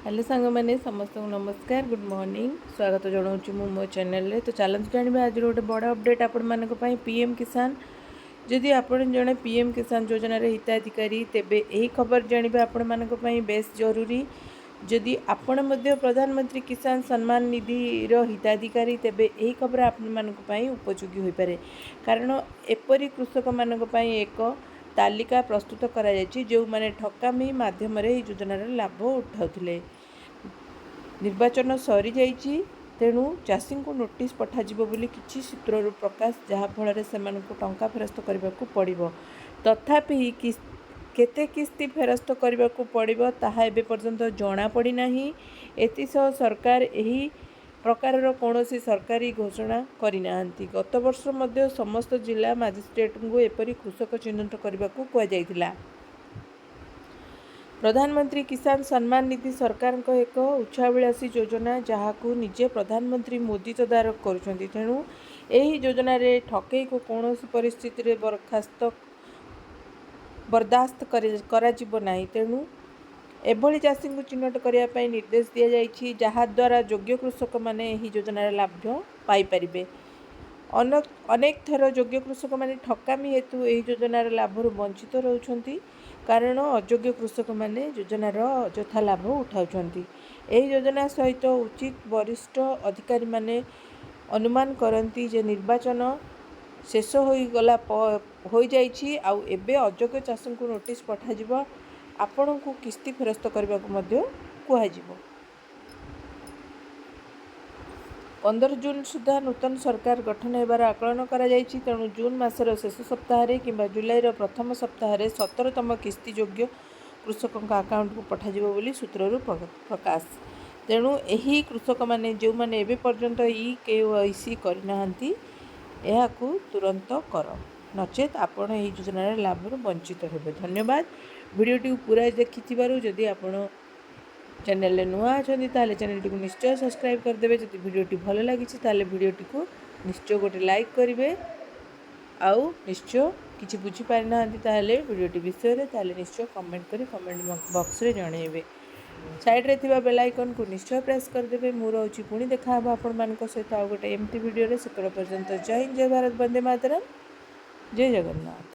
Hello सांग मैंने समस्त नमस्कार गुड मॉर्निंग स्वागत जनाऊँ मो चैनल तो चलते जानवे आज गोटे बड़ अपडेट आपण मान पीएम किसान जदि आपण जड़े पीएम किसान योजना हिताधिकारी तेबे यही खबर जानवे आपण मान बेस जरूरी जदि आपण मध्य प्रधानमंत्री किसान सम्मान निधि हिताधिकारी तेबे यही खबर आपण मान उपयोगी हो पारे कारण एपरी कृषक मान एक तालिका प्रस्तुत करा जो माने ठकामी माध्यम योजनार लाभ उठाउथिले निर्वाचन सरी जाइए तेणु चाषी को नोटिस पठाଯିବ ବୋଲି କିଛି सूत्रରୁ प्रकाश जहाँफल से टंका फेरस्त करने को पड़ो तथापि केते किस्ती फेरस्त करने को पड़ो ताहा एबे पर्यंत जना पड़ना एतिसह सरकार यही प्रकार कौन सरकारी घोषणा करना गत वर्ष मध्य समस्त जिला मजिस्ट्रेट को एपरी कृषक चिन्हित करने को कहुला। प्रधानमंत्री किसान सम्मान निधि सरकार को एक उच्छाभिलाषी योजना जहाँ को निजे प्रधानमंत्री मोदी तदारक करुँच तेणु यही योजन ठकई को कौन परिस्थिति बर्दाश्त करा तेणु एभली चाषी को चिन्हट करने निर्देश दि जाएगी जहाद्वारा योग्य कृषक मैंने योजनार लाभ पाइपर अनेक थर योग्य कृषक मैंने ठकामी हेतु यही योजनार लाभ वंचित रोचंती कारण अयोग्य कृषक मैंने योजनार अଯଥା लाभ उठाउछंती। यही योजना सहित उचित वरिष्ठ अधिकारी माने अनुमान करती जे निर्वाचन शेष होगला हो जाइछि आउ एबे अयोग्य चाषी को नोटिस पठाजिबो आपण को किस्ती फेरस्त करने को कहुब। 15 जून सुधा नूतन सरकार गठन होबार आकलन करा जाइछि तेणु जून मासर शेष सप्ताह किंबा जुलाई प्रथम सप्ताह 17तम किस्ती योग्य कृषकों अकाउंट को पठाजिबो बोली सूत्ररू प्रकाश तेणु यही कृषक माने जो माने एबे पर्यंत केवाईसी करनाहांती एहाकू तुरंत कर नचेत आपण यही योजनार लाभ वंचित हेबे। धन्यवाद वीडियोटी पूरा देखिथिबारु जदि आपण चैनल नुआ अच्छा चैनल टी निश्चय सब्सक्राइब करदे जब वीडियोटी भल लगी वीडियोटी को निश्चय गोटे लाइक करेंगे आउ निश्चय किसी बुझीपारि ना वीडियोटी विषय निश्चय कमेंट करी कमेंट बॉक्स रे जनइबे साइड रे थिबा बेल आइकन को निश्चय प्रेस करदे मु रोची पुणी देखा आपण मान सहित आउ गोटे एमती वीडियो से पर्यंत जय हिंद जय भारत वंदे मातरम जय जगन्नाथ।